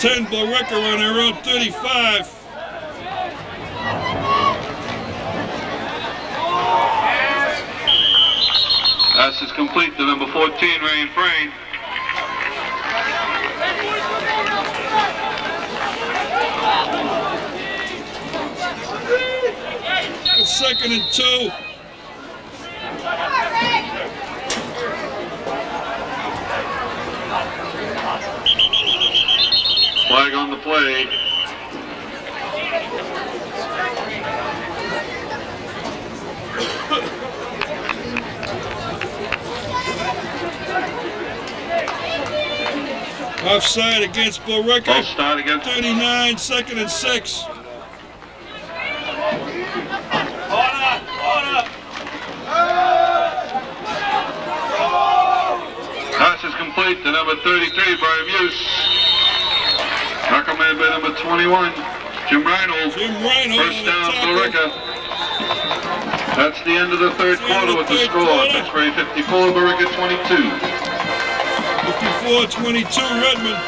10, Billerica on their own 35. Pass is complete to number 14, Rain Frame. It's 2nd and 2. Flag on the play. Offside against Billerica. Offside against 39, 2nd and 6. Pass is complete to number 33, Brian Muse. Recommended by number 21, Jim Reinhold. First down, Billerica. That's the end of the third quarter with the score. Tewksbury 54, Billerica 22. 54-22, Redmond.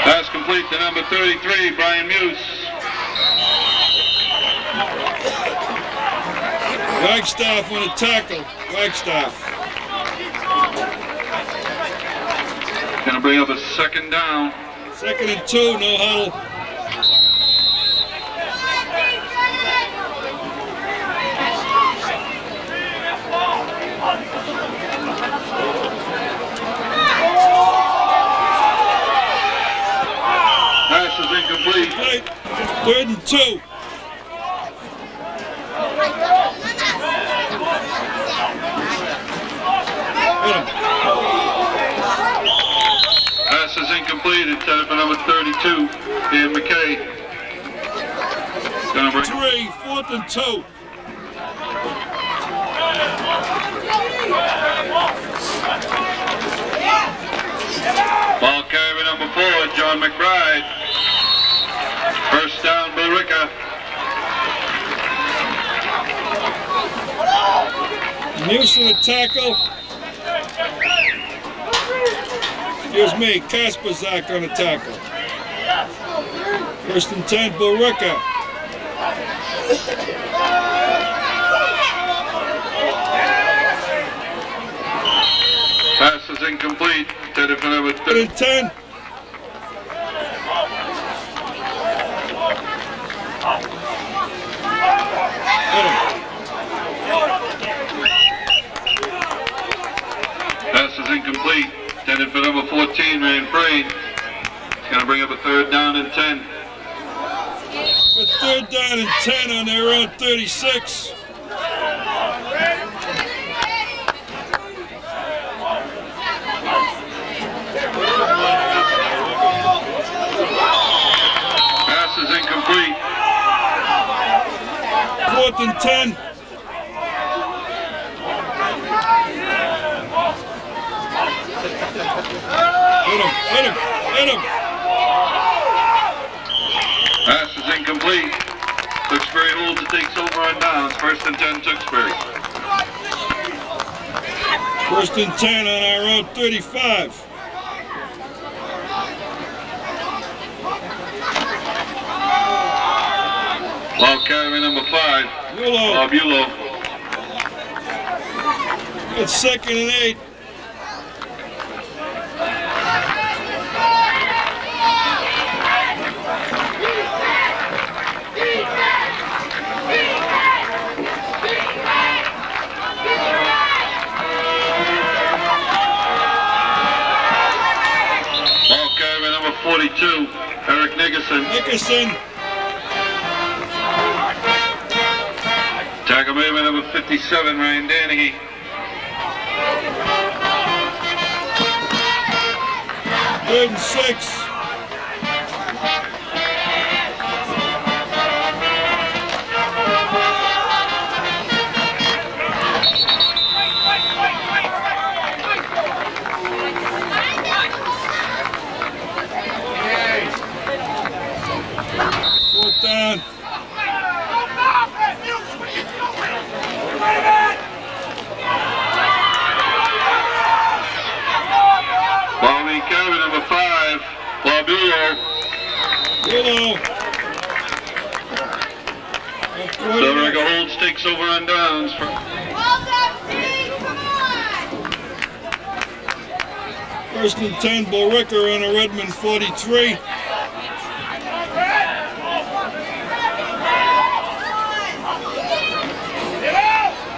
Pass complete to number 33, Brian Muse. Wagstaff on a tackle. Wagstaff. Gonna bring up a second down. 2nd and 2, no huddle. Pass is incomplete. 3rd and 2. Pass is incomplete. Intended for number 32, Dan McKay. Gonna bring 3, 4th and 2. Ball carry number 4, John McBride. First down, Billerica. Muse on a tackle. Excuse me, Kasperzak on a tackle. 1st and 10, Billerica. Pass is incomplete. Intended for number 3rd and 10. Pass is incomplete. Intended for number 14, Rain Frame. It's going to bring up a 3rd down and 10. A 3rd down and 10 on their own 36. Pass is incomplete. 4th and 10. Hit him. Pass is incomplete. Tewksbury holds and takes over on downs. 1st and 10, Tewksbury. 1st and 10 on our own 35. Ball carry number 5, Bob Ulo. It's 2nd and 8. Ball carry number 42, Eric Nickerson. Tackle made by number 57, Ryan Danahy. Third and 6. Fourth down. Billerica holds, takes over on downs. First and 10, Billerica on a Redmond 43.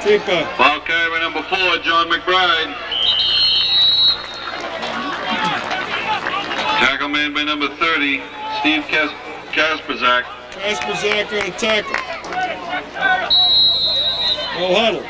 Keeper. Ball carrier number 4, John McBride. Tackle made by number 30, Steve Kasperzak. Kasperzak on a tackle. No huddle.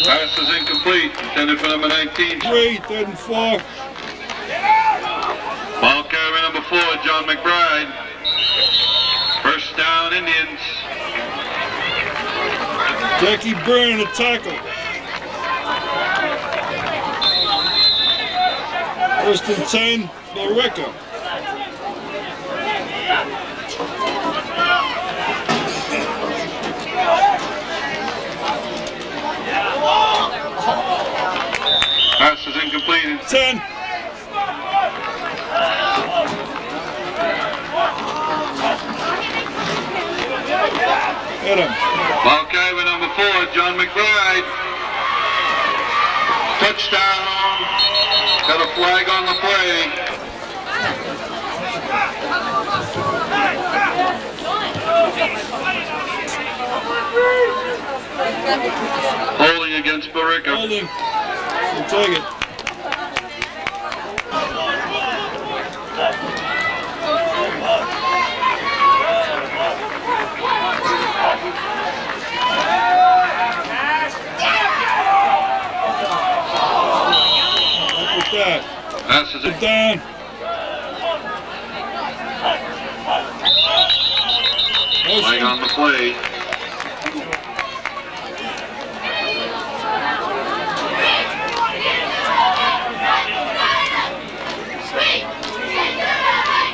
Pass is incomplete, intended for number 19. 3, 3rd and 4. Ball carrier number 4, John McBride. First down, Indians. Jackie Byrne a tackle. First and 10, Billerica. Pass is incomplete. 10. Hit him. Ball carrier number 4, John McBride. Touchdown. Got a flag on the play. Holding against Billerica. Holding. We'll take it. Passes it down. Flag on the play.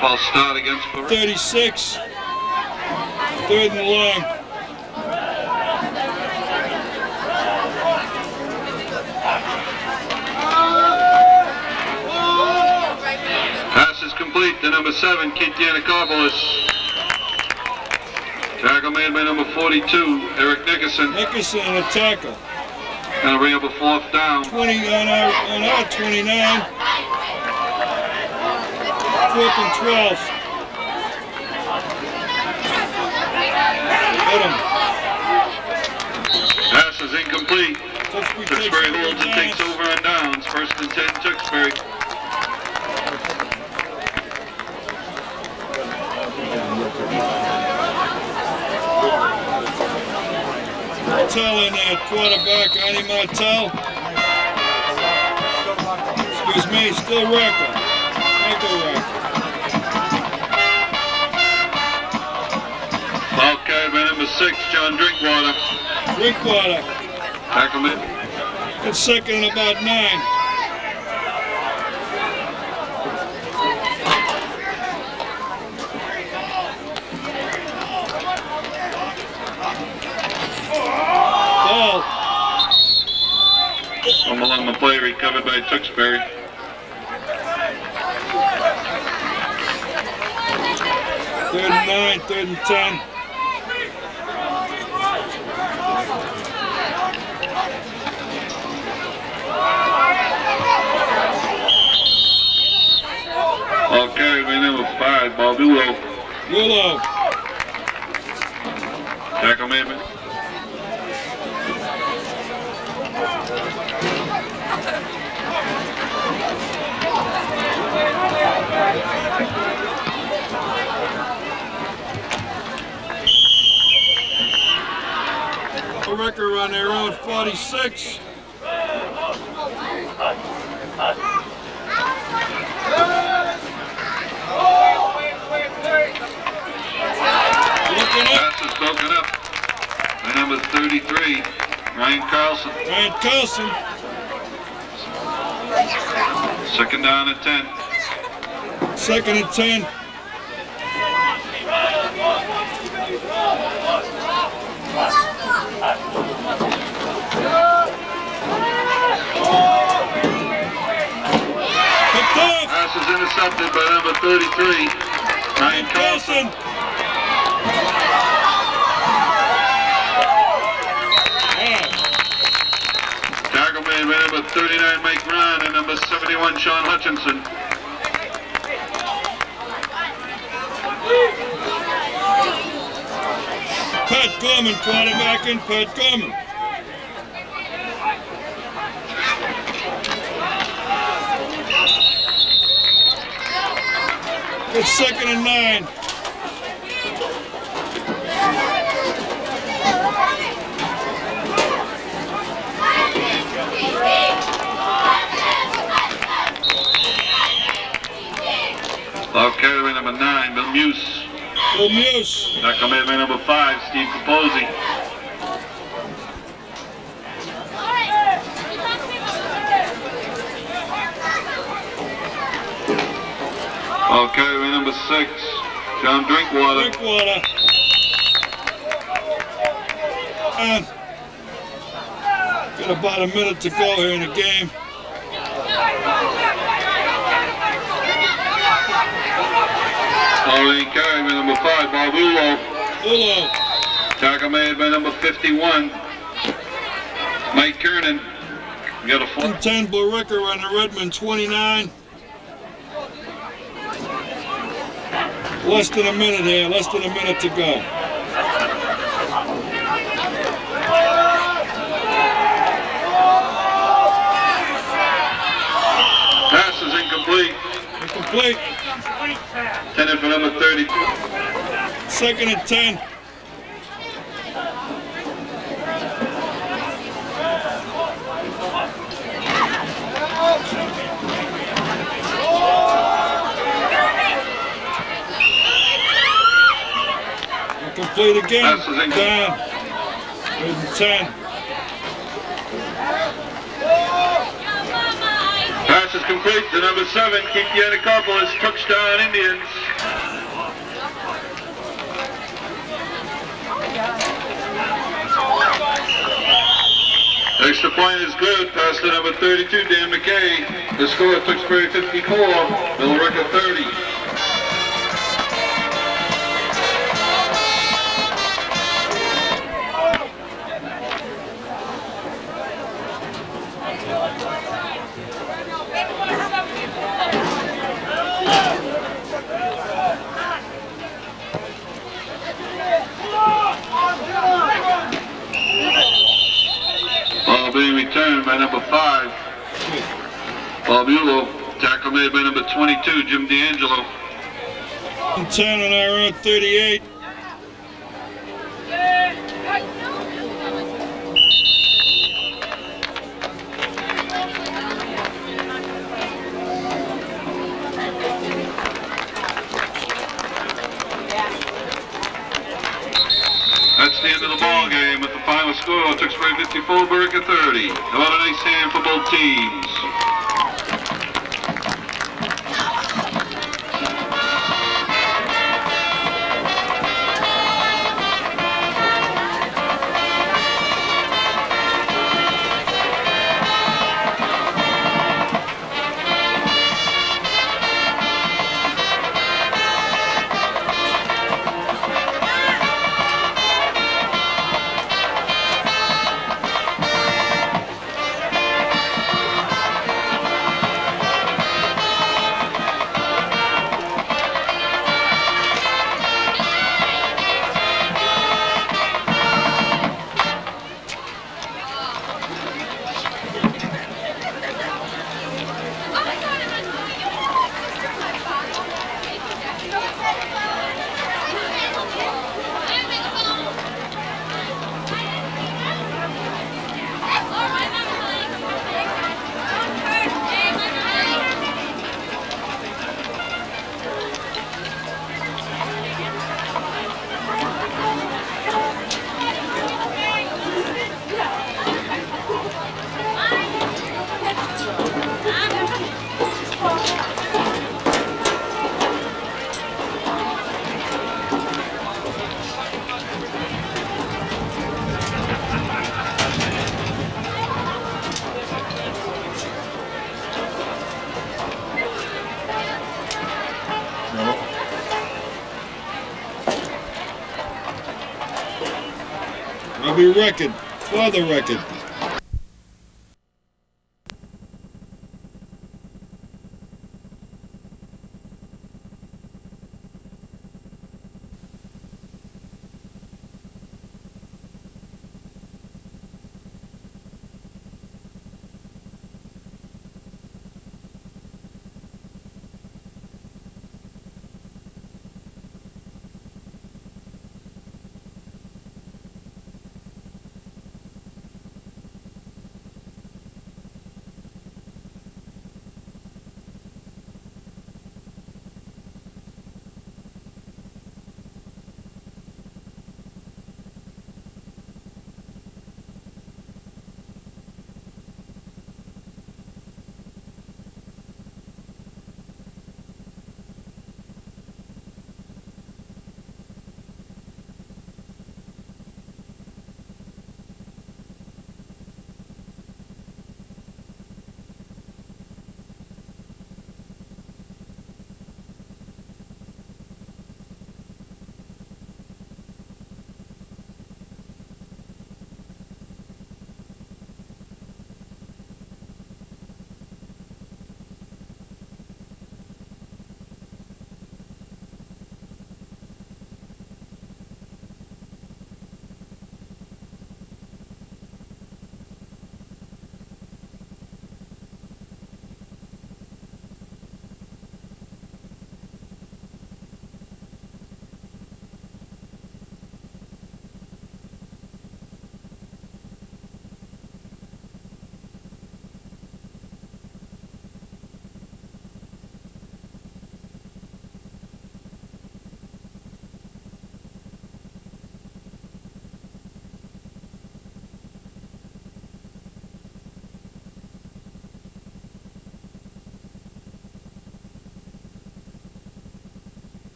Ball start against 36. 3rd and long. Complete to number 7, Kit Yanakopoulos. Tackle made by number 42, Eric Nickerson. Nickerson on a tackle. Gonna bring up a 4th down. 20 on our 29. 4th and 12. Hit him. Pass is incomplete. Tewksbury holds and takes over on downs. First and 10, Tewksbury. Martell in there, quarterback, Andy Martell. Excuse me, still Racker. Ball carried by number 6, John Drinkwater. Drinkwater. Tackle mid. It's second and about 9. Fumble on the play, recovered by Tewksbury. Third and 9, 3rd and 10. Ball carried by number 5, Baldulo. Willow. Tackle made. Billerica on their own 46. Pass is broken up by number 33, Ryan Carlson. Ryan Carlson. Second down at 10. 2nd and 10. intercepted by number 33, Ryan Carlson. Tackle made by number 39, Mike Ron, and number 71, Sean Hutchinson. Pat Gorman quarterbacking, Pat Gorman. It's 2nd and 9. Ball carried by number 9, Bill Muse. Bill Muse. Tackle made by number 5, Steve Capozzi. Ball carried by number 6, John Drinkwater. And got about a minute to go here in the game. Ball carried by number 5, Bob Ulo. Tackle made by number 51, Mike Kernan. We got a 10 Billerica on the Redmond 29. Less than a minute here, less than a minute to go. Pass is incomplete. Incomplete. 10 for number 32. 2nd and 10. Complete again. Down. 10. Pass is complete to number 7, Keith Yannikopoulos, touchdown Indians. Extra point is good. Pass to number 32, Dan McKay. The score, Tewksbury 54, Billerica 30. Ball being returned by number 5, Bob Ulo. Tackle made by number 22, Jim D'Angelo. 10 on our own 38. That's the end of the ball game with the final score, Tewksbury 54, Billerica 30. How about a nice hand for both teams? Tewksbury record, for the record.